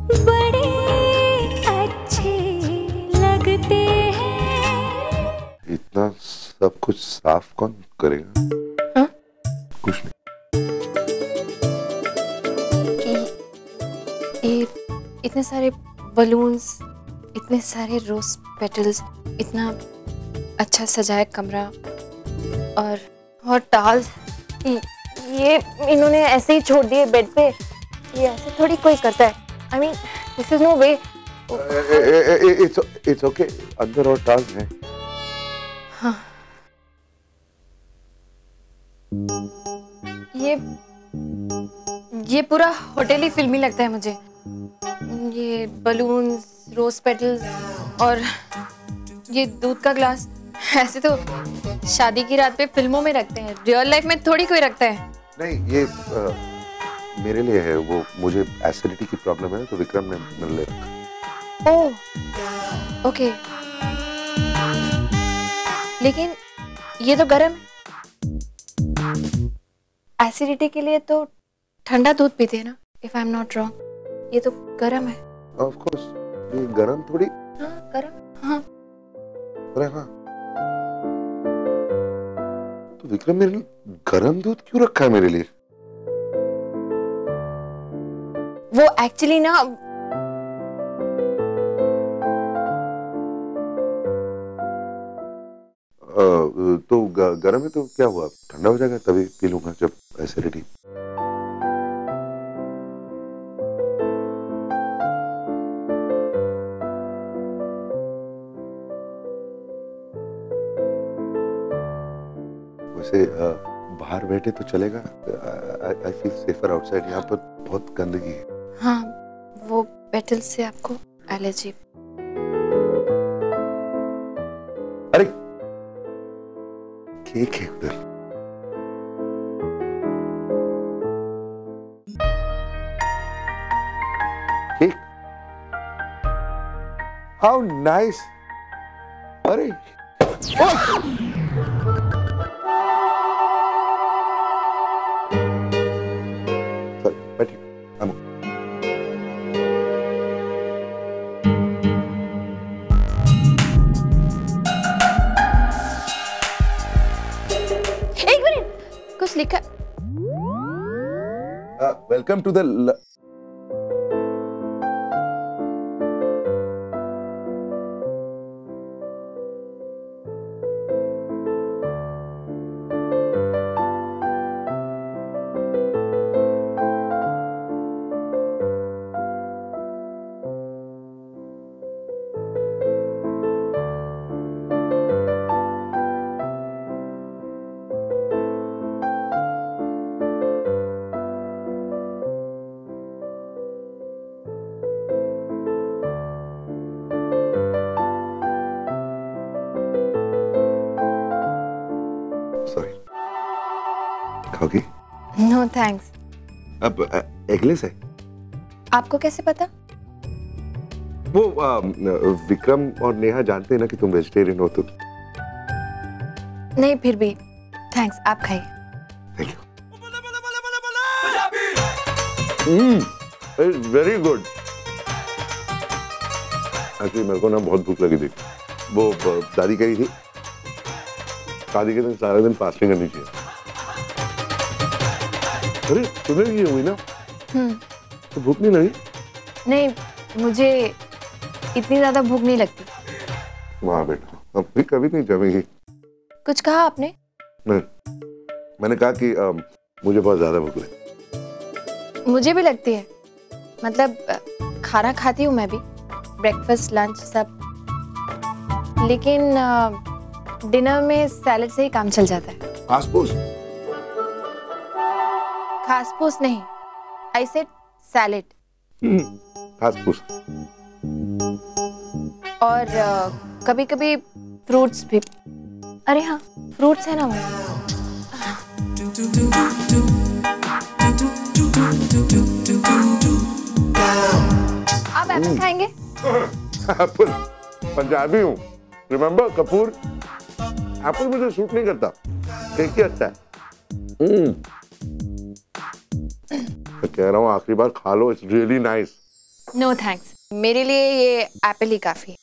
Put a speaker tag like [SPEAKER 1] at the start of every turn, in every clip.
[SPEAKER 1] बड़े अच्छे लगते हैं।
[SPEAKER 2] इतना सब कुछ साफ कौन करेगा?
[SPEAKER 3] हाँ?
[SPEAKER 2] कुछ नहीं।
[SPEAKER 3] ये इतने सारे बलून्स, इतने सारे रोज पेटल्स, इतना अच्छा सजाया कमरा और टाल्स, ये इन्होंने ऐसे ही छोड़ दिए बेड पे। ये ऐसे थोड़ी कोई करता है। I mean this is no way.
[SPEAKER 2] It's okay, अंदर और टाल्स हैं।
[SPEAKER 3] हाँ, ये पूरा होटल ही फिल्मी लगता है मुझे। ये बलून्स, रोज पेटल्स और ये दूध का ग्लास, ऐसे तो शादी की रात पे फिल्मों में रखते हैं, रियल लाइफ में थोड़ी कोई रखता है।
[SPEAKER 2] नहीं, ये मेरे लिए है। वो मुझे एसिडिटी की प्रॉब्लम है ना, तो विक्रम ने मेरे लिए रखा।
[SPEAKER 3] ओह ओके, लेकिन ये तो गर्म है। एसिडिटी के लिए तो ठंडा दूध पीते हैं ना, if I am not wrong. ये तो गर्म है।
[SPEAKER 2] ऑफ कोर्स, ये गरम थोड़ी।
[SPEAKER 3] हाँ गर्म, हाँ।
[SPEAKER 2] अरे हाँ, तो विक्रम मेरे लिए गरम दूध क्यों रखा है मेरे लिए?
[SPEAKER 3] वो एक्चुअली ना,
[SPEAKER 2] तो गरम है तो क्या हुआ, ठंडा हो जाएगा, तभी पी लूंगा जब एसिडिटी। वैसे बाहर बैठे तो चलेगा? I feel safer outside. यहाँ पर बहुत गंदगी है।
[SPEAKER 3] हाँ, वो पेटल से आपको एलर्जी।
[SPEAKER 2] अरे केक है उधर। Cake, how nice. अरे बैठिए।
[SPEAKER 3] एक मिनट, कुछ लिखा।
[SPEAKER 2] वेलकम टू द खाओगी?
[SPEAKER 3] No thanks.
[SPEAKER 2] अब एगलेस है।
[SPEAKER 3] आपको कैसे पता?
[SPEAKER 2] वो विक्रम और नेहा जानते हैं ना कि तुम वेजिटेरियन हो, तो
[SPEAKER 3] नहीं, फिर भी थैंक्स, आप खाइए।
[SPEAKER 2] Thank you. Very good. Actually मेरे को ना बहुत भूख लगी थी। वो दादी कह रही थी शादी के दिन सारा दिन फास्टिंग करनी चाहिए। अरे तुम्हें ये हुई ना, तो भूख नहीं लगी?
[SPEAKER 3] नहीं, मुझे इतनी ज्यादा भूख नहीं लगती।
[SPEAKER 2] वाह बेटा, अब भी कभी नहीं जमेगी।
[SPEAKER 3] कुछ कहा आपने?
[SPEAKER 2] नहीं, मैंने कहा कि मुझे बहुत ज्यादा भूख लगी।
[SPEAKER 3] मुझे भी लगती है। मतलब खाना खाती हूँ मैं भी, ब्रेकफास्ट लंच सब, लेकिन डिनर में सैलेड से ही काम चल जाता है।
[SPEAKER 2] घास फूस?
[SPEAKER 3] घास फूस नहीं, आई सेड सैलेड।
[SPEAKER 2] घास फूस।
[SPEAKER 3] और कभी कभी फ्रूट्स भी। अरे हाँ, फ्रूट्स है ना वो। आप एप्पल खाएंगे?
[SPEAKER 2] एप्पल? पंजाबी हूँ, रिमेम्बर कपूर। एप्पल मुझे सूट नहीं करता, केक ही अच्छा है। मैं कह रहा हूँ आखिरी बार खा लो, it's really nice.
[SPEAKER 3] No thanks, मेरे लिए ये एप्पल ही काफी है।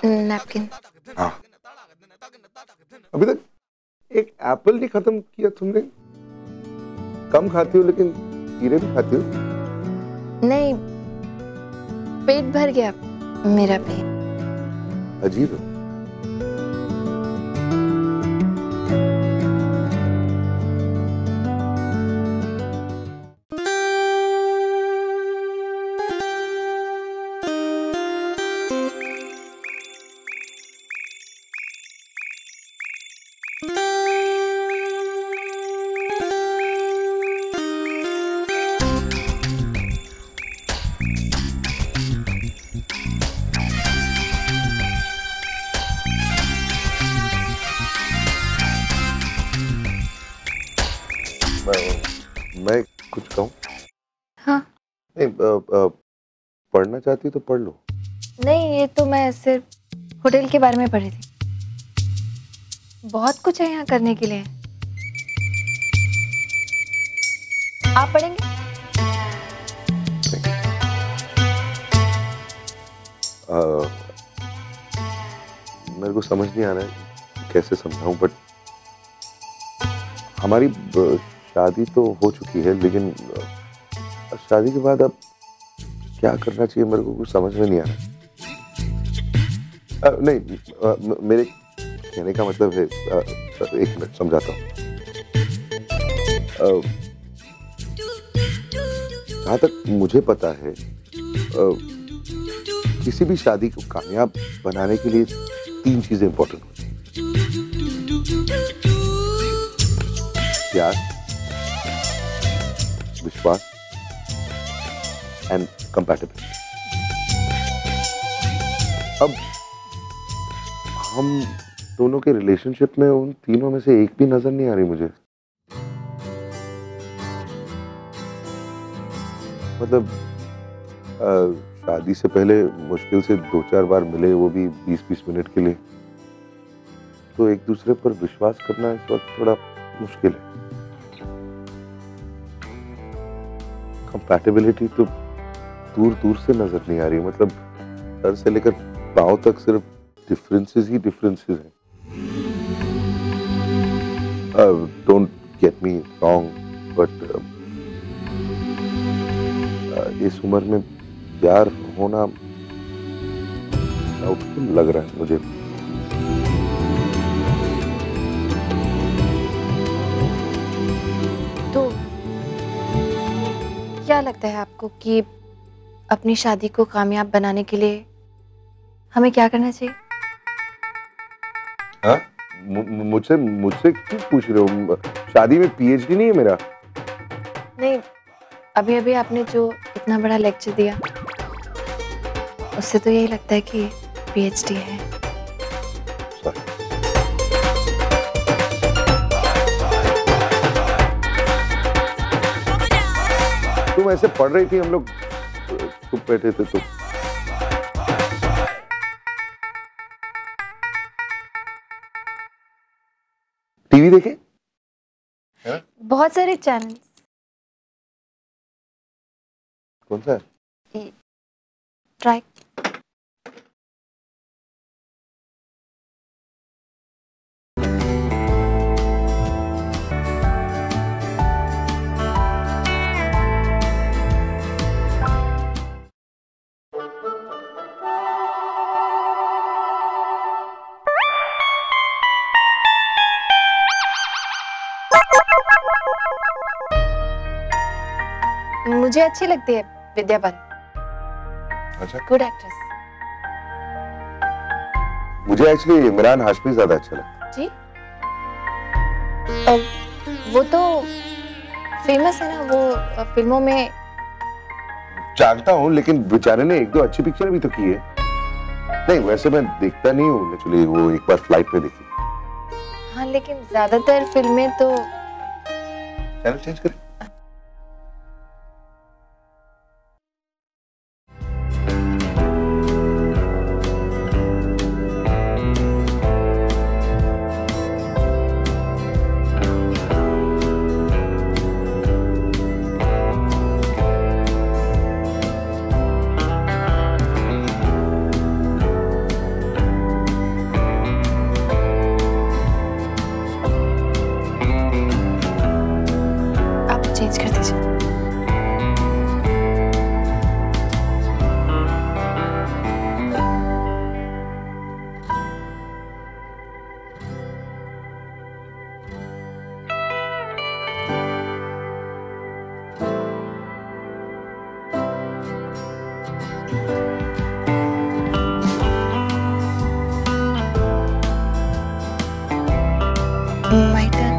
[SPEAKER 3] नैपकिन।
[SPEAKER 2] हाँ, अभी तक एक एप्पल नहीं खत्म किया तुमने। कम खाती हो लेकिन कीड़े भी खाती हो।
[SPEAKER 3] नहीं, पेट भर गया मेरा पेट।
[SPEAKER 2] अजीब है। मैं कुछ कहूँ?
[SPEAKER 3] हाँ।
[SPEAKER 2] नहीं, पढ़ना चाहती हो तो पढ़ लो।
[SPEAKER 3] नहीं, ये तो मैं सिर्फ होटल के बारे में पढ़ी थी। बहुत कुछ है यहाँ करने के लिए। आप पढ़ेंगे?
[SPEAKER 2] मेरे को समझ नहीं आ रहा है कैसे समझाऊं, बट हमारी शादी तो हो चुकी है, लेकिन शादी के बाद अब क्या करना चाहिए मेरे को कुछ समझ में नहीं आ रहा। नहीं, मेरे कहने का मतलब है, एक मिनट समझाता हूँ। जहाँ तक मुझे पता है, किसी भी शादी को कामयाब बनाने के लिए 3 चीजें इंपॉर्टेंट होती हैं: प्यार, विश्वास एंड कंपैटिबिलिटी। अब हम दोनों के रिलेशनशिप में उन तीनों में से एक भी नजर नहीं आ रही मुझे। मतलब शादी से पहले मुश्किल से 2-4 बार मिले, वो भी 20-20 मिनट के लिए। तो एक दूसरे पर विश्वास करना इस वक्त थोड़ा मुश्किल है। कंपैटिबिलिटी तो दूर दूर से नजर नहीं आ रही। मतलब सर से लेकर पांव तक सिर्फ डिफरेंसेस ही डिफरेंसेस हैं। Don't get me wrong, but इस उम्र में प्यार होना डाउटफुल लग रहा है मुझे।
[SPEAKER 3] तो क्या लगता है आपको कि अपनी शादी को कामयाब बनाने के लिए हमें क्या करना चाहिए?
[SPEAKER 2] हाँ? मुझसे क्यों पूछ रहे हो? शादी में पीएचडी नहीं है मेरा।
[SPEAKER 3] नहीं, अभी अभी आपने जो इतना बड़ा लेक्चर दिया, उससे तो यही लगता है कि पीएचडी है।
[SPEAKER 2] Sorry. तुम ऐसे पढ़ रही थी, हम लोग चुप बैठे थे तो। टीवी देखे?
[SPEAKER 3] बहुत सारे चैनल।
[SPEAKER 2] कौन सा?
[SPEAKER 3] ट्राई। मुझे अच्छी लगती है विद्या बालन।
[SPEAKER 2] अच्छा।
[SPEAKER 3] Good actress.
[SPEAKER 2] मुझे एक्चुअली इमरान हाशमी ज्यादा अच्छा लगता है।
[SPEAKER 3] जी? वो तो फेमस है ना, वो फिल्मों में।
[SPEAKER 2] जानता हूँ, लेकिन बेचारे ने 1-2 अच्छी पिक्चर भी तो की है। नहीं, वैसे मैं देखता नहीं हूँ नेचुरली, वो एक बार फ्लाइट में देखी।
[SPEAKER 3] हाँ, लेकिन ज्यादातर फिल्में तो
[SPEAKER 2] चैनल चेंज करें।
[SPEAKER 3] चेंज कर दीजिए। My turn.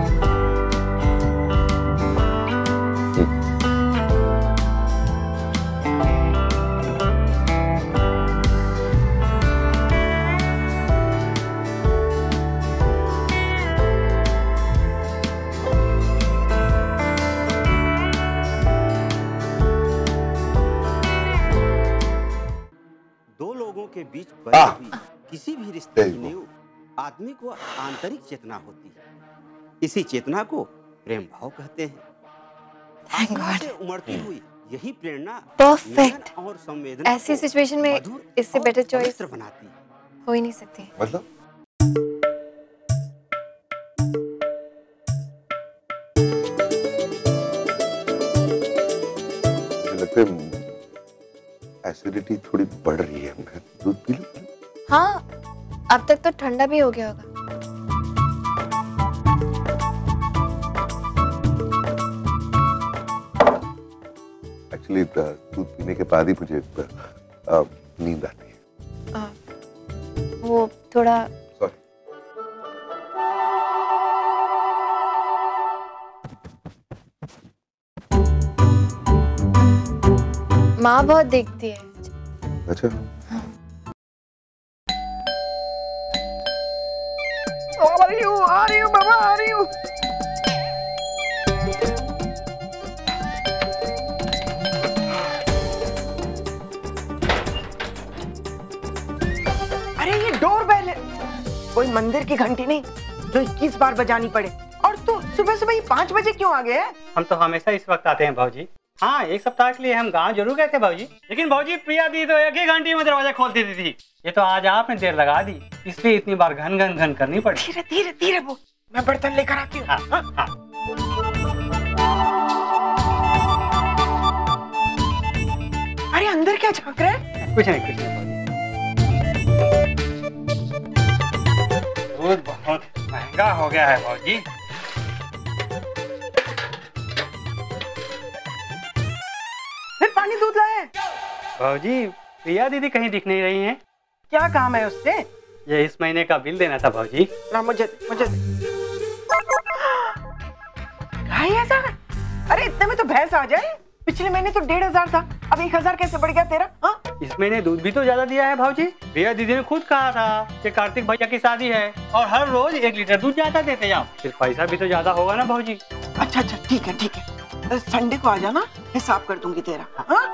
[SPEAKER 4] दो लोगों के बीच बनी हुई किसी भी रिश्ते की नींव आदमी को आंतरिक चेतना होती है। इसी चेतना को प्रेम भाव कहते हैं।
[SPEAKER 3] Thank God.
[SPEAKER 4] से उमड़ती हुई यही प्रेरणा
[SPEAKER 3] Perfect.
[SPEAKER 4] और संवेदना
[SPEAKER 3] ऐसी
[SPEAKER 4] को
[SPEAKER 3] सिचुएशन में
[SPEAKER 4] मधुर
[SPEAKER 3] इससे
[SPEAKER 4] और
[SPEAKER 3] बेटर चॉइस
[SPEAKER 4] पवित्र बनाती है।
[SPEAKER 3] हो ही नहीं सकती।
[SPEAKER 2] मतलब मुझे लगता है एसिडिटी थोड़ी बढ़ रही है। मैं दूध पी लूं?
[SPEAKER 3] हाँ, अब तक तो ठंडा भी हो गया होगा।
[SPEAKER 2] एक्चुअली दूध पीने के बाद ही मुझे नींद आती है।
[SPEAKER 3] वो थोड़ा
[SPEAKER 2] सॉरी।
[SPEAKER 3] माँ बहुत देखती है।
[SPEAKER 2] अच्छा
[SPEAKER 5] आ रही हूँ बाबा, आ रही हूँ। अरे ये डोरबेल है, कोई मंदिर की घंटी नहीं जो 21 बार बजानी पड़े। और तू सुबह सुबह ही 5 बजे क्यों आ गया?
[SPEAKER 6] हम तो हमेशा इस वक्त आते हैं भाऊजी। हाँ, एक सप्ताह के लिए हम गांव जरूर गए थे भाऊजी, लेकिन भाऊजी प्रिया दी तो एक ही घंटी में दरवाजा खोल देती थी। ये तो आज आपने देर लगा दी, इसलिए इतनी बार घन घन घन करनी पड़ी।
[SPEAKER 5] धीरे धीरे धीरे बोल, मैं बर्तन लेकर आती हूँ।
[SPEAKER 6] हाँ, हाँ।
[SPEAKER 5] अरे अंदर क्या झांक रहा है?
[SPEAKER 6] कुछ नहीं भाऊजी। दूध बहुत महंगा हो गया है भाऊजी।
[SPEAKER 5] फिर पानी दूध लाए?
[SPEAKER 6] भाऊजी प्रिया दीदी कहीं दिख नहीं रही हैं।
[SPEAKER 5] क्या काम है उससे?
[SPEAKER 6] ये इस महीने का बिल देना था भाऊजी।
[SPEAKER 5] ना मुझे भाई ऐसा? अरे इतने में तो भैंस आ जाए। पिछले महीने तो 1500 था, अब 1000 कैसे बढ़ गया तेरा? हाँ?
[SPEAKER 6] इस महीने दूध भी तो ज्यादा दिया है भाऊजी। प्रिया दीदी ने खुद कहा था कि कार्तिक भैया की शादी है और हर रोज 1 लीटर दूध ज्यादा देते जाओ, फिर पैसा भी तो ज्यादा होगा ना भाऊजी।
[SPEAKER 5] अच्छा अच्छा ठीक है ठीक है, संडे को आ जाना, हिसाब कर दूंगी तेरा। हाँ?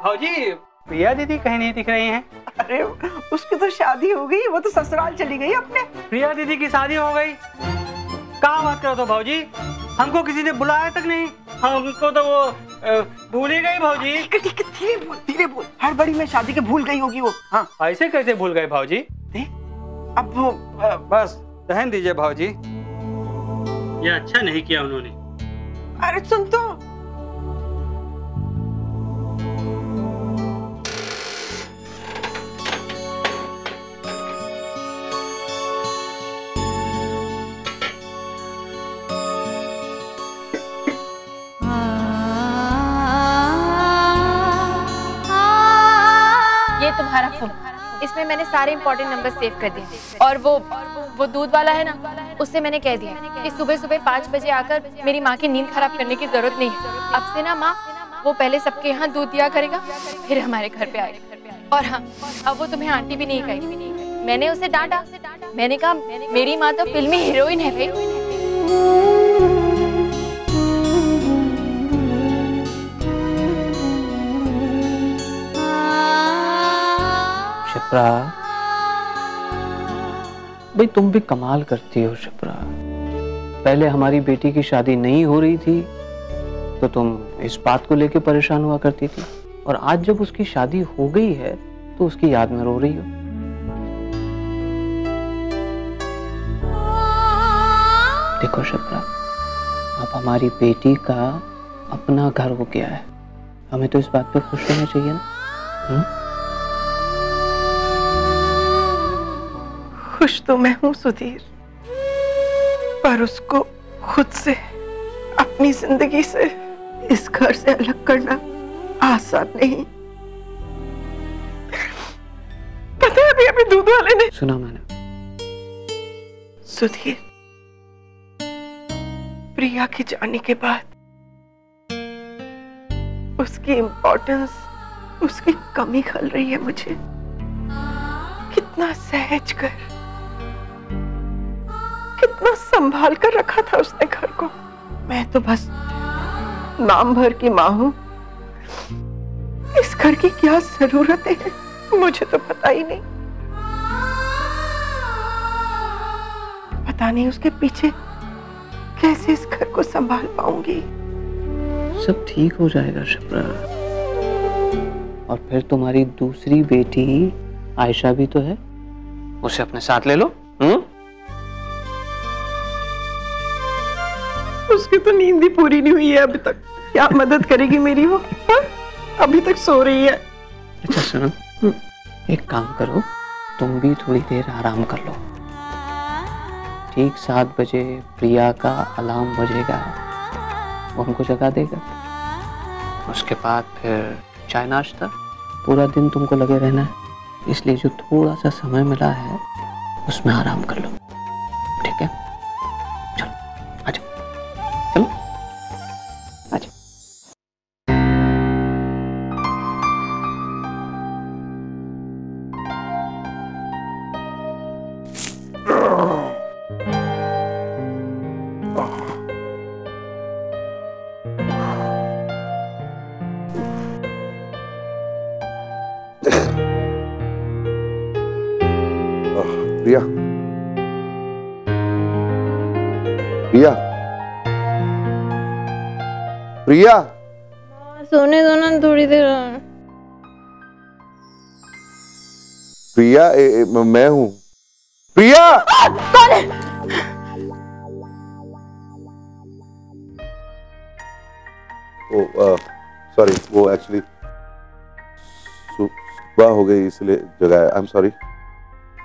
[SPEAKER 6] भाऊजी प्रिया दीदी कहीं नहीं दिख रही हैं।
[SPEAKER 5] अरे उसकी तो शादी हो गई, वो तो ससुराल चली गई अपने।
[SPEAKER 6] प्रिया दीदी की शादी हो गई? कहाँ बात करो तो भाऊजी, हमको किसी ने बुलाया तक नहीं, हमको तो वो भूल ही गई भाऊजी।
[SPEAKER 5] ठीक है धीरे बोल, हड़बड़ी में शादी के भूल गई होगी वो। हाँ
[SPEAKER 6] ऐसे कैसे भूल गए भाऊजी?
[SPEAKER 5] अब वो
[SPEAKER 6] बस रहने दीजिए भाऊजी, ये अच्छा नहीं किया उन्होंने।
[SPEAKER 5] अरे सुन तो,
[SPEAKER 3] तुम्हारा फोन, इसमें मैंने सारे इंपॉर्टेंट नंबर सेव कर दिए। और वो दूध वाला है ना, उससे मैंने कह दिया कि सुबह सुबह 5 बजे आकर मेरी माँ की नींद खराब करने की जरूरत नहीं है। अब से ना माँ, वो पहले सबके यहाँ दूध दिया करेगा, फिर हमारे घर पे आएगा। और हाँ, अब वो तुम्हें आंटी भी नहीं कहेगी। मैंने उसे डांटा, मैंने कहा मेरी माँ तो फिल्मी हीरोइन है भाई।
[SPEAKER 7] शिप्रा, भाई तुम भी कमाल करती हो शिप्रा। पहले हमारी बेटी की शादी नहीं हो रही थी तो तुम इस बात को लेके परेशान हुआ करती थी, और आज जब उसकी शादी हो गई है तो उसकी याद में रो रही हो। देखो शिप्रा, अब हमारी बेटी का अपना घर हो गया है, हमें तो इस बात पे खुश होना चाहिए ना।
[SPEAKER 5] खुश तो मैं हूं सुधीर, पर उसको खुद से, अपनी जिंदगी से, इस घर से अलग करना आसान नहीं। पता है अभी अभी दूध वाले ने
[SPEAKER 7] सुना मैंने।
[SPEAKER 5] सुधीर, प्रिया के जाने के बाद उसकी इम्पोर्टेंस, उसकी कमी खल रही है मुझे। कितना सहज कर, कितना संभाल कर रखा था उसने घर को। मैं तो बस नाम भर की मां हूं। इस घर की क्या जरूरतें हैं मुझे तो पता ही नहीं। पता नहीं उसके पीछे कैसे इस घर को संभाल पाऊंगी।
[SPEAKER 7] सब ठीक हो जाएगा शिप्रा, और फिर तुम्हारी दूसरी बेटी आयशा भी तो है, उसे अपने साथ ले लो।
[SPEAKER 5] उसकी तो नींद ही पूरी नहीं हुई है अभी तक, क्या मदद करेगी मेरी वो? अभी तक सो रही है।
[SPEAKER 7] अच्छा सुनो, एक काम करो, तुम भी थोड़ी देर आराम कर लो। ठीक 7 बजे प्रिया का अलार्म बजेगा, वो हमको जगा देगा। उसके बाद फिर चाय नाश्ता, पूरा दिन तुमको लगे रहना है, इसलिए जो थोड़ा सा समय मिला है उसमें आराम कर लो, ठीक है? चलो आ जाओ, चलो आ जाओ।
[SPEAKER 2] प्रिया, प्रिया, प्रिया,
[SPEAKER 3] सोने दो ना थोड़ी देर।
[SPEAKER 2] प्रिया, मैं हूं। प्रिया,
[SPEAKER 3] कौन है?
[SPEAKER 2] ओ सॉरी, वो एक्चुअली सुबह हो गई इसलिए जगाया। आई एम सॉरी।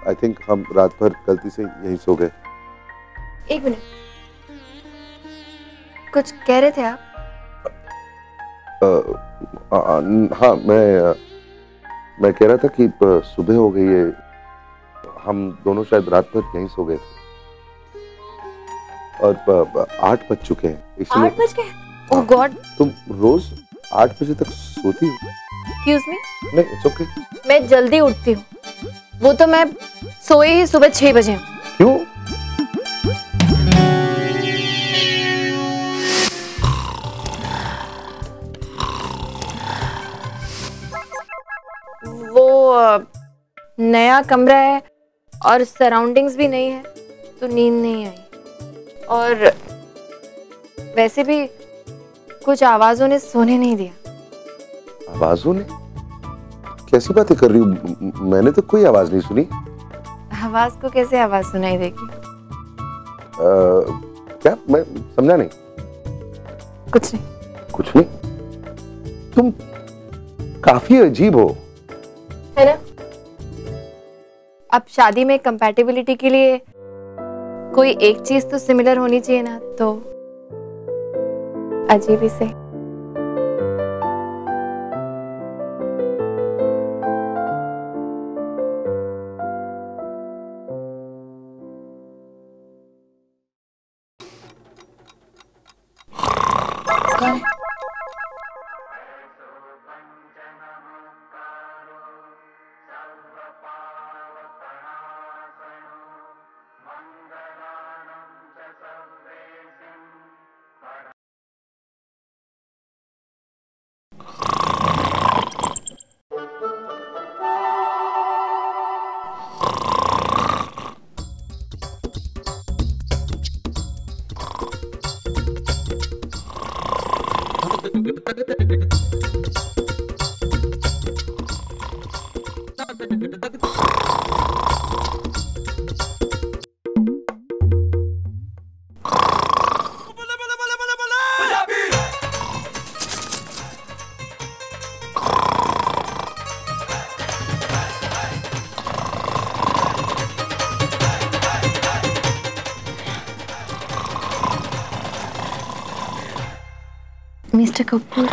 [SPEAKER 2] आई थिंक हम रात भर गलती से यहीं सो गए।
[SPEAKER 3] एक मिनट, कुछ कह रहे थे आप?
[SPEAKER 2] हाँ, मैं कह रहा था कि सुबह हो गई है, हम दोनों शायद रात भर यहीं सो गए थे, और 8 बज चुके हैं, इसलिए।
[SPEAKER 3] 8 बज गए? ओह गॉड।
[SPEAKER 2] तुम रोज 8 बजे तक सोती हो?
[SPEAKER 3] Excuse me?
[SPEAKER 2] नहीं, इट्स ओके।
[SPEAKER 3] मैं जल्दी उठती हूँ, वो तो मैं सोई ही सुबह 6 बजे हूँ।
[SPEAKER 2] क्यों?
[SPEAKER 3] वो नया कमरा है और सराउंडिंग्स भी नहीं है, तो नींद नहीं आई, और वैसे भी कुछ आवाजों ने सोने नहीं दिया।
[SPEAKER 2] आवाजों ने? कैसी बातें कर रही हूँ? मैंने तो कोई आवाज नहीं सुनी।
[SPEAKER 3] आवाज को कैसे आवाज सुनाई देगी?
[SPEAKER 2] क्या? मैं समझा नहीं।
[SPEAKER 3] कुछ नहीं।
[SPEAKER 2] कुछ नहीं? तुम काफी अजीब हो,
[SPEAKER 3] है ना? अब शादी में कंपैटिबिलिटी के लिए कोई एक चीज तो सिमिलर होनी चाहिए ना, तो अजीब ही सही। कौन है? मिस्टर कपूर,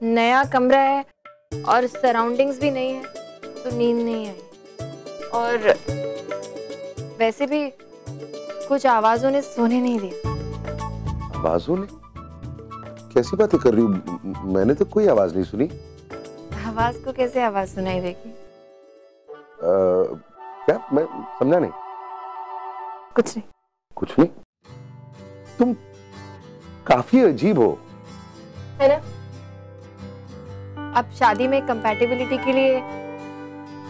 [SPEAKER 3] नया कमरा है और सराउंडिंग्स भी नहीं है तो नींद नहीं आई, और वैसे भी कुछ आवाजों ने सोने नहीं दिया।
[SPEAKER 2] आवाजों ने? कैसी बातें कर रही हूँ? मैंने तो कोई आवाज नहीं सुनी।
[SPEAKER 3] आवाज को कैसे आवाज सुनाई देगी?
[SPEAKER 2] क्या? मैं समझा नहीं।
[SPEAKER 3] कुछ नहीं।
[SPEAKER 2] कुछ नहीं? तुम काफी अजीब हो,
[SPEAKER 3] है ना? अब शादी में कंपैटिबिलिटी के लिए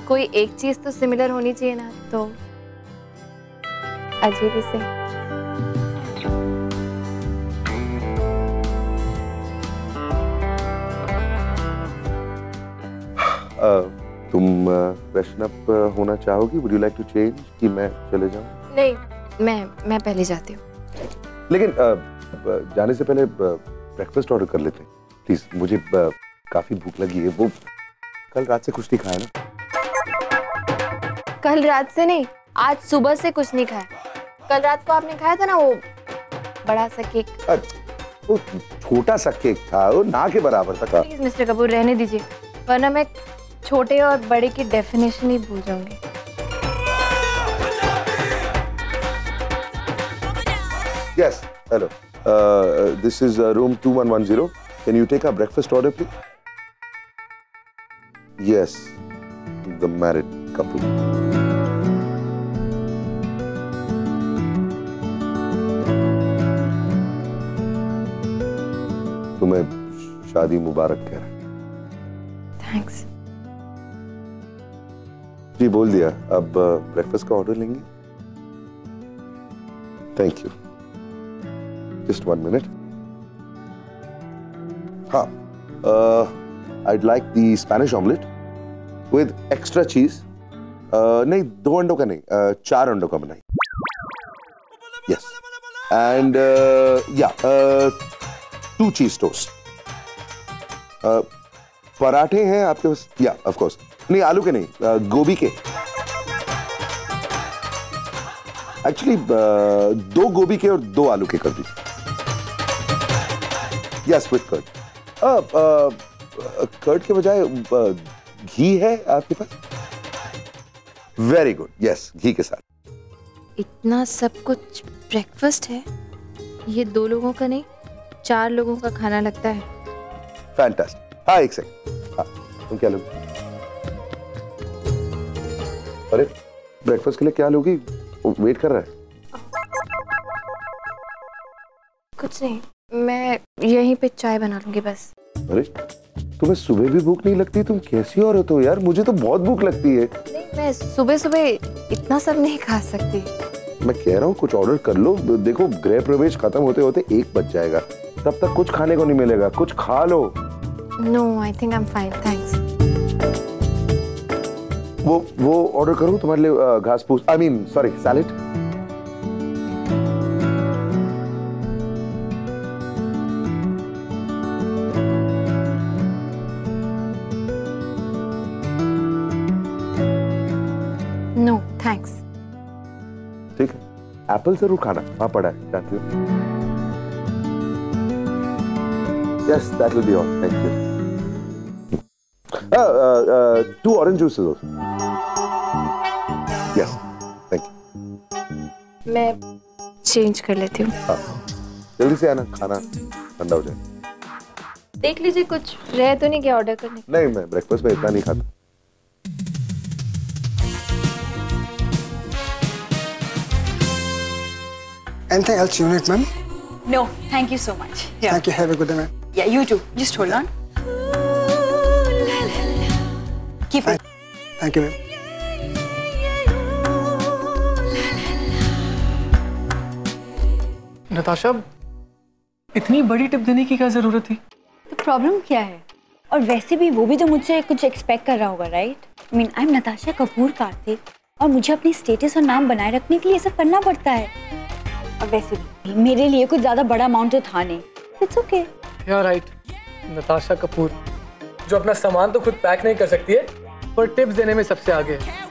[SPEAKER 3] कोई एक चीज तो सिमिलर होनी चाहिए ना, तो अजीब ही सही।
[SPEAKER 2] तुम फ्रेशन अप होना चाहोगी? Would you like to change कि मैं चले जाऊं?
[SPEAKER 3] नहीं, मैं पहले जाती हूँ।
[SPEAKER 2] लेकिन जाने से पहले ब्रेकफास्ट ऑर्डर कर लेते हैं प्लीज। मुझे काफी भूख लगी है। वो कल रात से कुछ नहीं खाया ना।
[SPEAKER 3] कल रात से नहीं, आज सुबह से कुछ नहीं खाया। कल रात को आपने खाया था ना वो बड़ा सा केक।
[SPEAKER 2] वो छोटा सा केक था, वो ना के बराबर था।
[SPEAKER 3] प्लीज मिस्टर कपूर रहने दीजिए, वरना मैं छोटे और बड़े की डेफिनेशन ही भूल जाऊंगी।
[SPEAKER 2] Yes, hello. This is room 2110. Can you take our breakfast order, please? Yes, the married couple. तुम्हें शादी मुबारक कह रहा है।
[SPEAKER 3] थैंक्स।
[SPEAKER 2] जी बोल दिया। अब ब्रेकफास्ट का ऑर्डर लेंगे। Thank you. Just 1 minute. हाँ, I'd like the Spanish omelette with extra cheese. नहीं, 2 अंडों का नहीं, 4 अंडों का बनाइए। Yes. And yeah, 2 cheese toast. पराठे हैं आपके पास? Yeah, of course. नहीं, आलू के नहीं, गोभी के। Actually, 2 गोभी के और 2 आलू के कर दीजिए। Yes, with curd. कर्ड के बजाय घी है आपके पास? वेरी गुड, यस, घी के साथ।
[SPEAKER 3] इतना सब कुछ ब्रेकफास्ट है? ये 2 लोगों का नहीं, 4 लोगों का खाना लगता है।
[SPEAKER 2] फैंटास्टिक। हाँ, एक सेकंड। हाँ, तुम क्या लोगे? अरे ब्रेकफास्ट के लिए क्या लोगी? वेट कर रहा है।
[SPEAKER 3] कुछ नहीं, मैं यहीं पे चाय बना लूंगी बस।
[SPEAKER 2] अरे तुम्हें सुबह भी भूख नहीं लगती? तुम कैसी औरत हो यार, मुझे तो बहुत भूख लगती है।
[SPEAKER 3] नहीं, मैं सुबह सुबह इतना सब नहीं खा सकती।
[SPEAKER 2] मैं कह रहा हूँ कुछ ऑर्डर कर लो। देखो गृह प्रवेश खत्म होते होते 1 बज जाएगा, तब तक कुछ खाने को नहीं मिलेगा। कुछ खा लो।
[SPEAKER 3] No, I think I am fine, thanks.
[SPEAKER 2] वो ऑर्डर करूँ तुम्हारे लिए? घास फूस, I mean sorry, salad.
[SPEAKER 3] No thanks.
[SPEAKER 2] ठीक है, एप्पल जरूर खाना, वहां पड़ा है, जानती हो। Yes, that will be all, thank you. 2 orange juices also. Yes, thank you.
[SPEAKER 3] मैं चेंज कर लेती हूँ।
[SPEAKER 2] हाँ, जल्दी से आना, खाना ठंडा हो जाए।
[SPEAKER 3] देख लीजिए कुछ रह तो नहीं क्या ऑर्डर करने।
[SPEAKER 2] नहीं, मैं ब्रेकफास्ट में इतना नहीं खाता।
[SPEAKER 8] Anything else you need, ma'am?
[SPEAKER 9] No, thank you so much. Yeah.
[SPEAKER 8] Thank you. Have a good day, ma'am.
[SPEAKER 9] Yeah, you too. Just hold on. Keep it.
[SPEAKER 8] Thank you, ma'am.
[SPEAKER 10] Natasha, इतनी बड़ी tip देने की क्या जरूरत थी?
[SPEAKER 9] तो प्रॉब्लम क्या है? और वैसे भी वो भी तो मुझसे कुछ एक्सपेक्ट कर रहा होगा, right? I mean, I am Natasha Kapoor Kartik, और मुझे अपनी स्टेटस और नाम बनाए रखने के लिए सब करना पड़ता है। और वैसे भी मेरे लिए कुछ ज्यादा बड़ा अमाउंट तो था नहीं। It's okay.
[SPEAKER 10] या राइट, नताशा कपूर जो अपना सामान तो खुद पैक नहीं कर सकती है, पर टिप्स देने में सबसे आगे है।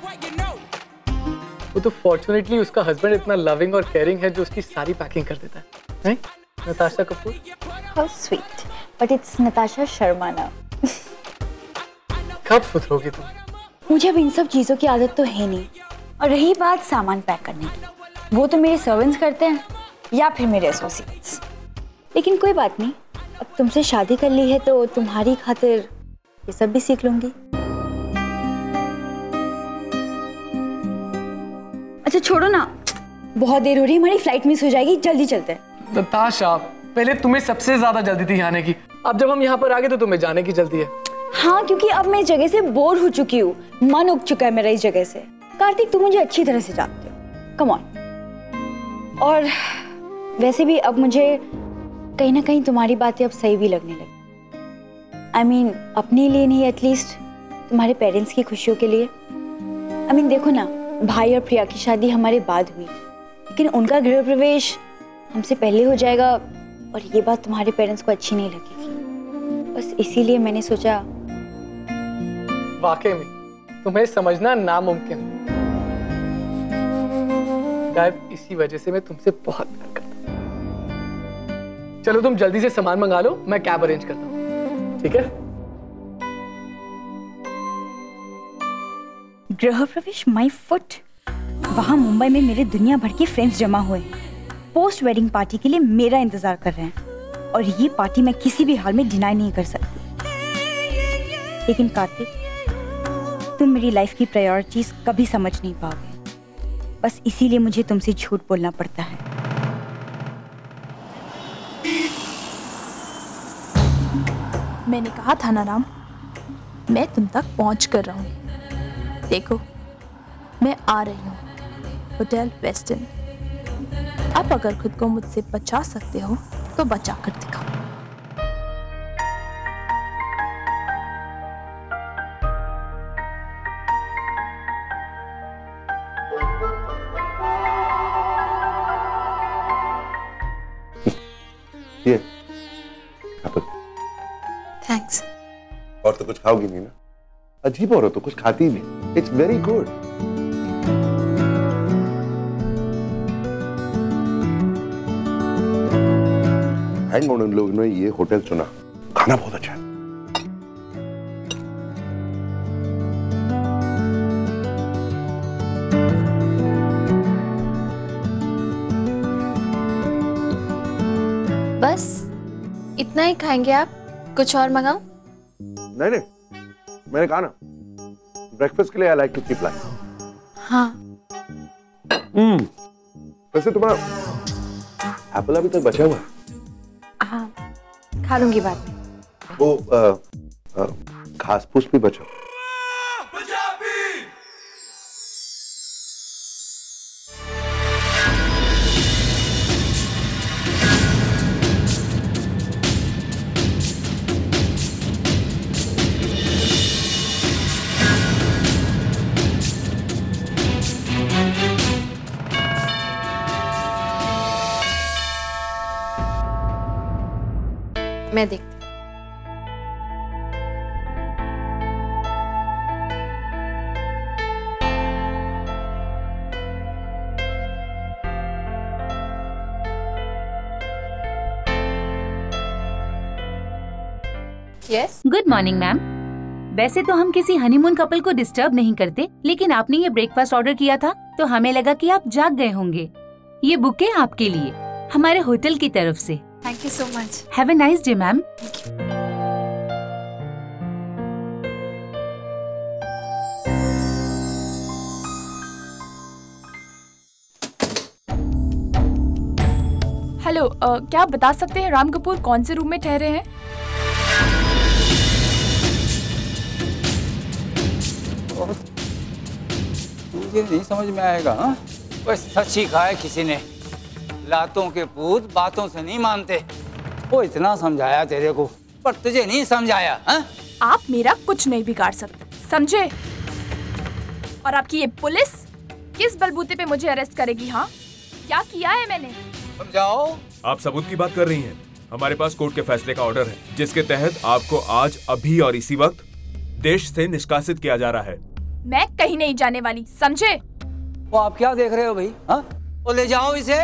[SPEAKER 10] वो तो फॉर्चुनेटली उसका हस्बैंड इतना लविंग और केयरिंग है जो उसकी सारी पैकिंग कर देता है, नहीं Natasha Kapoor?
[SPEAKER 9] How sweet, but it's Natasha Sharma ना।
[SPEAKER 10] कब सुधरोगी तुम?
[SPEAKER 9] मुझे अब इन सब चीजों की आदत तो है नहीं। और रही बात सामान पैक करने की, वो तो मेरे सर्वेंट्स करते हैं या फिर मेरे एसोसिएट्स। लेकिन कोई बात नहीं, अब तुमसे शादी कर ली है तो तुम्हारी खातिर ये सब भी सीख लूंगी। अच्छा छोड़ो ना, बहुत देर हो रही है, हमारी फ्लाइट मिस हो जाएगी, जल्दी चलते हैं।
[SPEAKER 10] नताशा, पहले तुम्हें सबसे ज्यादा जल्दी थी आने की, अब जब हम यहाँ पर आ गए तो तुम्हें जाने की जल्दी है।
[SPEAKER 9] हाँ, क्योंकि अब मैं इस जगह से बोर हो चुकी हूँ, मन उग चुका है मेरा इस जगह से। कार्तिक, तुम मुझे अच्छी तरह से जानते हो, कम ऑन। और वैसे भी अब मुझे कहीं ना कहीं तुम्हारी बातें अब सही भी लगने लगी। आई मीन, अपने लिए नहीं, एटलीस्ट तुम्हारे पेरेंट्स की खुशियों के लिए। आई मीन देखो ना, भाई और प्रिया की शादी हमारे बाद हुई, लेकिन उनका गृह प्रवेश हमसे पहले हो जाएगा, और ये बात तुम्हारे पेरेंट्स को अच्छी नहीं लगेगी। बस इसीलिए मैंने सोचा।
[SPEAKER 10] वाकई में तुम्हें समझना नामुमकिन है। शायद इसी वजह से मैं तुमसे बहुत प्यार करता हूँ। चलो तुम जल्दी से सामान मंगा लो, मैं कैब अरेंज करता हूँ, ठीक है?
[SPEAKER 9] गृह प्रवेश माय फुट। वहां मुंबई में मेरे दुनिया भर के फ्रेंड्स जमा हुए हैं, पोस्ट वेडिंग पार्टी के लिए मेरा इंतजार कर रहे हैं, और ये पार्टी मैं किसी भी हाल में डिनाई नहीं कर सकती। लेकिन कार्तिक, तुम मेरी लाइफ की प्रायोरिटीज कभी समझ नहीं पाओगे, बस इसीलिए मुझे तुमसे झूठ बोलना पड़ता है।
[SPEAKER 11] मैंने कहा था ना राम, मैं तुम तक पहुंच कर रहूंगी। देखो, मैं आ रही हूँ, होटल वेस्टर्न। अब अगर खुद को मुझसे बचा सकते हो तो बचा कर दिखाओ।
[SPEAKER 2] ये
[SPEAKER 3] थैंक्स।
[SPEAKER 2] और तो कुछ खाओगी नहीं ना? अजीब औरत तो कुछ खाती नहीं। It's very good. Thank God उन लोगों ने ये होटल चुना। खाना बहुत अच्छा है।
[SPEAKER 3] बस इतना ही खाएंगे आप? कुछ और मंगाऊं?
[SPEAKER 2] नहीं नहीं, मैंने कहा ना, ब्रेकफास्ट के लिए I like to keep light.
[SPEAKER 3] हाँ।
[SPEAKER 2] वैसे तुम्हारा एप्पल अभी तक बचा हुआ है?
[SPEAKER 3] हाँ, खा लूंगी बाद में।
[SPEAKER 2] वो घास फूस भी बचा।
[SPEAKER 3] मैं देखती हूँ। Yes?
[SPEAKER 12] Good morning ma'am. वैसे तो हम किसी हनीमून कपल को डिस्टर्ब नहीं करते, लेकिन आपने ये ब्रेकफास्ट ऑर्डर किया था तो हमें लगा कि आप जाग गए होंगे। ये बुके आपके लिए हमारे होटल की तरफ से।
[SPEAKER 3] Thank you so much.
[SPEAKER 12] Have a nice day ma'am.
[SPEAKER 11] Hello, क्या आप बता सकते हैं राम कपूर कौन से रूम में ठहरे हैं?
[SPEAKER 13] मुझे नहीं समझ में आएगा। हाँ, बस सच ही कहा है किसी ने, लातों के पूत बातों से नहीं मानते। वो इतना समझाया तेरे को, पर तुझे नहीं समझाया। हाँ?
[SPEAKER 11] आप मेरा कुछ नहीं बिगाड़ सकते, समझे? और आपकी ये पुलिस किस बलबूते पे मुझे अरेस्ट करेगी? हाँ, क्या किया है मैंने?
[SPEAKER 13] समझाओ।
[SPEAKER 14] आप सबूत की बात कर रही हैं। हमारे पास कोर्ट के फैसले का ऑर्डर है, जिसके तहत आपको आज, अभी और इसी वक्त देश से निष्कासित किया जा रहा है।
[SPEAKER 11] मैं कहीं नहीं जाने वाली, समझे?
[SPEAKER 13] वो आप क्या देख रहे हो भाई? हाँ? वो ले जाओ इसे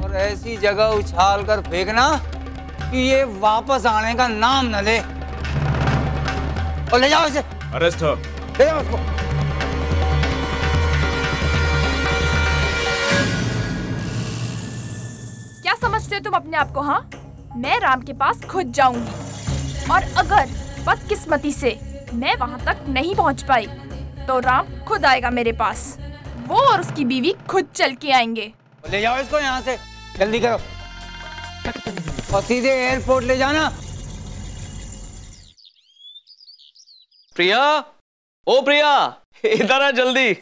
[SPEAKER 13] और ऐसी जगह उछाल कर फेंकना कि ये वापस आने का नाम न ले। और ले जाओ इसे।
[SPEAKER 14] अरेस्ट हो।
[SPEAKER 13] ले जाओ उसको।
[SPEAKER 11] क्या समझते हो तुम अपने आप को? हाँ, मैं राम के पास खुद जाऊंगी और अगर बदकिस्मती से मैं वहां तक नहीं पहुंच पाई तो राम खुद आएगा मेरे पास। वो और उसकी बीवी खुद चल के आएंगे।
[SPEAKER 13] ले जाओ इसको यहाँ से, जल्दी करो और सीधे एयरपोर्ट ले जाना।
[SPEAKER 7] प्रिया, ओ प्रिया, इधर आ जल्दी।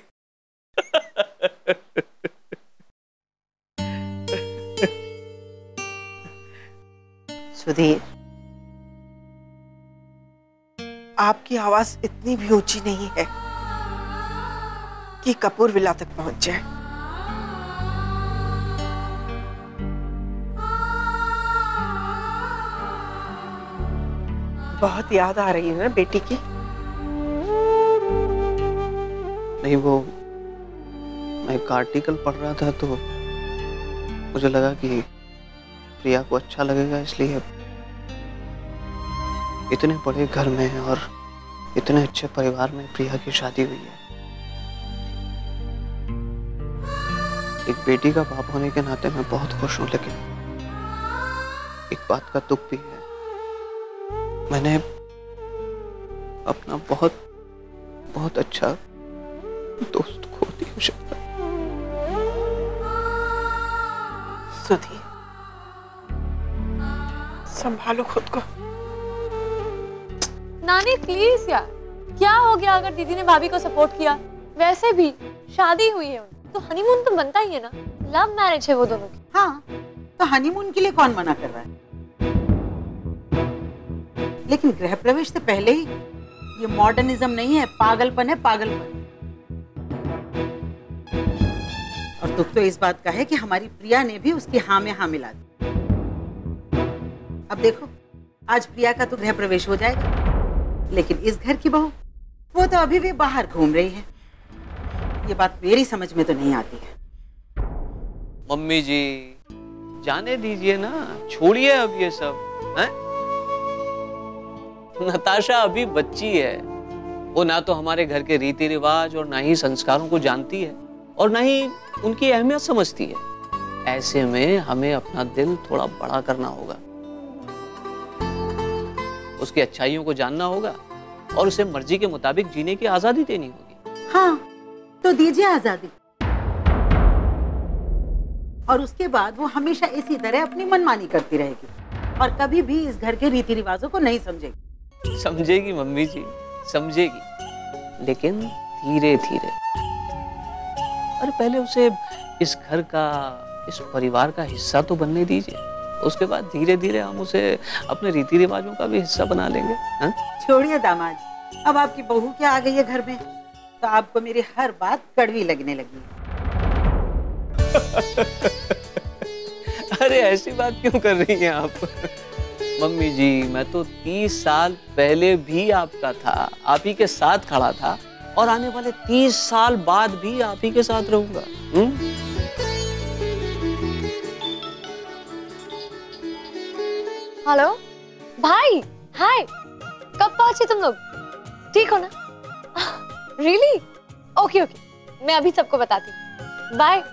[SPEAKER 5] सुधीर, आपकी आवाज इतनी भी ऊंची नहीं है कि कपूर विला तक पहुंच जाए। बहुत याद आ रही है ना बेटी की?
[SPEAKER 7] नहीं, वो मैं एक आर्टिकल पढ़ रहा था तो मुझे लगा कि प्रिया को अच्छा लगेगा, इसलिए इतने बड़े घर में और इतने अच्छे परिवार में प्रिया की शादी हुई है। एक बेटी का बाप होने के नाते मैं बहुत खुश हूं, लेकिन एक बात का दुख भी है। मैंने अपना बहुत बहुत अच्छा दोस्त खो दिया।
[SPEAKER 5] सुधीर, संभालो खुद को।
[SPEAKER 3] नानी प्लीज यार, क्या हो गया अगर दीदी ने भाभी को सपोर्ट किया? वैसे भी शादी हुई है उनकी, तो हनीमून तो बनता ही है ना। लव मैरिज है वो दोनों की।
[SPEAKER 15] हाँ, तो हनीमून के लिए कौन मना कर रहा है? लेकिन गृह प्रवेश से पहले ही ये मॉडर्निज्म नहीं है, पागलपन है, पागलपन। और दुख तो इस बात का है कि हमारी प्रिया ने भी उसकी हाँ में हाँ मिला दी। अब देखो, आज प्रिया का तो गृह प्रवेश हो जाएगा, लेकिन इस घर की बहू वो तो अभी भी बाहर घूम रही है। ये बात मेरी समझ में तो नहीं आती है।
[SPEAKER 7] मम्मी जी, जाने दीजिए ना, छोड़िए अब ये सब। हैं? नताशा अभी बच्ची है। वो ना तो हमारे घर के रीति रिवाज और ना ही संस्कारों को जानती है और ना ही उनकी अहमियत समझती है। ऐसे में हमें अपना दिल थोड़ा बड़ा करना होगा, उसकी अच्छाइयों को जानना होगा और उसे मर्जी के मुताबिक जीने की आजादी देनी होगी।
[SPEAKER 15] हाँ, तो दीजिए आजादी। और उसके बाद वो हमेशा इसी तरह अपनी मनमानी करती रहेगी और कभी भी इस घर के रीति रिवाजों को नहीं समझेगी।
[SPEAKER 7] समझेगी मम्मी जी, समझेगी, लेकिन धीरे धीरे। और पहले उसे इस घर का, इस परिवार का हिस्सा तो बनने दीजिए, उसके बाद धीरे धीरे हम उसे अपने रीति रिवाजों का भी हिस्सा बना लेंगे। हाँ?
[SPEAKER 15] छोड़िए दामाद, अब आपकी बहू क्या आ गई है घर में, तो आपको मेरी हर बात कड़वी लगने लगी।
[SPEAKER 7] अरे ऐसी बात क्यों कर रही हैं आप? मम्मी जी, मैं तो 30 साल पहले भी आपका था, आप ही के साथ खड़ा था और आने वाले 30 साल बाद भी आप ही के साथ रहूंगा।
[SPEAKER 3] हेलो भाई, हाय, कब पहुंचे तुम लोग? ठीक हो ना? रियली? ओके ओके, मैं अभी सबको बताती हूँ। बाय।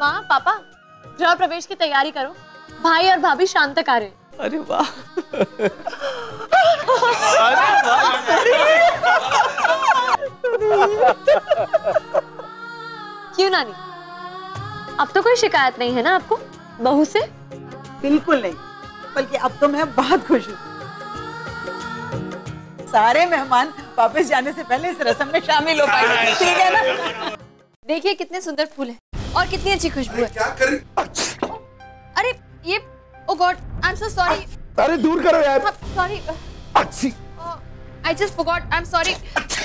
[SPEAKER 3] माँ पापा, गृह प्रवेश की तैयारी करो, भाई और भाभी शाम तक आ रहे हैं।
[SPEAKER 7] अरे वाह,
[SPEAKER 3] क्यों नानी, अब तो कोई शिकायत नहीं है ना आपको बहू से?
[SPEAKER 15] बिल्कुल नहीं, बल्कि अब तो मैं बहुत खुश हूँ। सारे मेहमान वापस जाने से पहले इस रस्म में शामिल हो पाएंगे, ठीक है ना?
[SPEAKER 3] देखिए कितने सुंदर फूल हैं और कितनी अच्छी खुशबू है।
[SPEAKER 2] क्या कर रही?
[SPEAKER 3] अरे ये, oh God, I am so sorry.
[SPEAKER 2] अरे दूर करो यार।
[SPEAKER 3] सॉरी।
[SPEAKER 2] अच्छी।
[SPEAKER 3] I just forgot, I am sorry.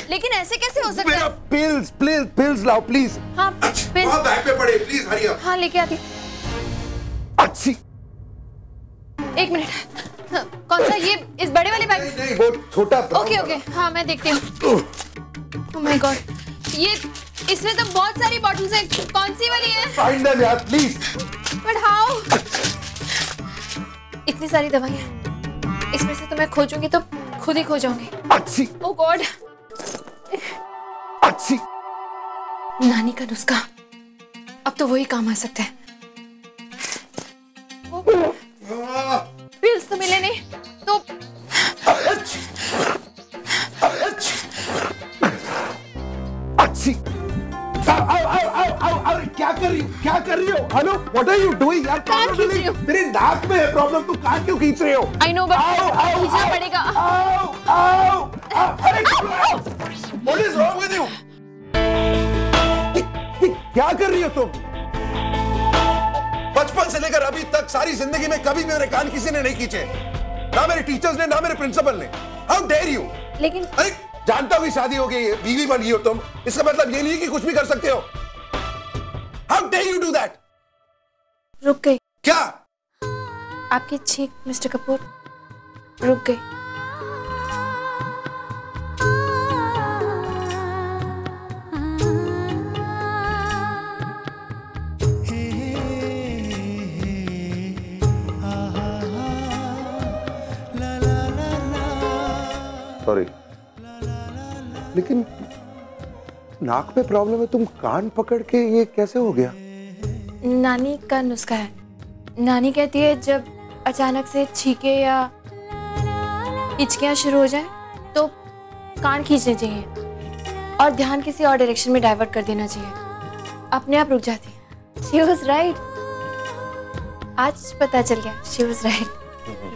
[SPEAKER 3] लेकिन ऐसे कैसे हो सकता है?
[SPEAKER 2] पिल्स प्लीज, पिल्स लाओ प्लीज।
[SPEAKER 3] हाँ पिल्स।
[SPEAKER 2] वहाँ बैग पे पड़े, प्लीज हरी अप।
[SPEAKER 3] हाँ लेके आती।
[SPEAKER 2] अच्छी।
[SPEAKER 3] एक मिनट, कौन सा? ये इस बड़े वाले बैग?
[SPEAKER 2] नहीं, वो छोटा।
[SPEAKER 3] ओके ओके, हाँ मैं देखती हूँ। ओह माय गॉड, ये इसमें तो बहुत सारी बॉटल्स हैं, कौन सी वाली है?
[SPEAKER 2] फाइंड देम यार प्लीज।
[SPEAKER 3] But how? इतनी सारी दवाइयाँ, इसमें से तो मैं खोजूंगी तो खुद ही खो जाऊंगी।
[SPEAKER 2] अच्छी।
[SPEAKER 3] ओह गॉड।
[SPEAKER 2] अच्छी।
[SPEAKER 3] नानी का नुस्खा, अब तो वही काम आ सकता है। पिल्स तो मिले नहीं तो
[SPEAKER 2] अच्छी। क्या कर रही हो? क्या कर रही हो? Hello, what are you doing यार? तेरे नाक में है प्रॉब्लम, तू कान क्यों खींच रहे हो?
[SPEAKER 3] आई नो बट खींचना पड़ेगा।
[SPEAKER 2] अरे what is wrong with you? क्या कर रही हो तुम? बचपन से लेकर अभी तक सारी जिंदगी में कभी मेरे कान किसी ने नहीं खींचे, ना मेरे टीचर्स ने, ना मेरे प्रिंसिपल ने। How dare you?
[SPEAKER 3] लेकिन
[SPEAKER 2] अरे जानता हूँ शादी हो गई है, बीवी बन गई हो तुम, इसका मतलब ये नहीं कि कुछ भी कर सकते हो। How dare you do that?
[SPEAKER 3] रुक गई।
[SPEAKER 2] क्या?
[SPEAKER 3] आपकी छींक मिस्टर कपूर रुक गई।
[SPEAKER 2] सॉरी, लेकिन नाक में प्रॉब्लम है, तुम कान पकड़ के ये कैसे हो गया?
[SPEAKER 3] नानी का नुस्खा है। नानी कहती है जब अचानक से छींके या हिचकियां शुरू हो जाए तो कान खींचने चाहिए और ध्यान किसी और डायरेक्शन में डाइवर्ट कर देना चाहिए, अपने आप रुक जाती है। She was right. आज पता चल गया, she was right.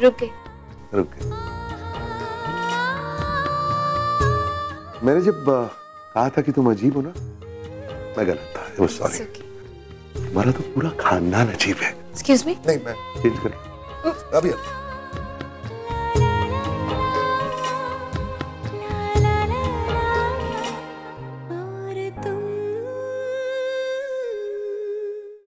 [SPEAKER 3] रुक गई।
[SPEAKER 2] रुक गई। मैंने जब कहा था कि तुम अजीब हो ना, मैं गलत था। I was sorry. तुम्हारा तो पूरा खानदान अजीब है।
[SPEAKER 3] Excuse me?
[SPEAKER 2] नहीं, मैं चेंज कर अभी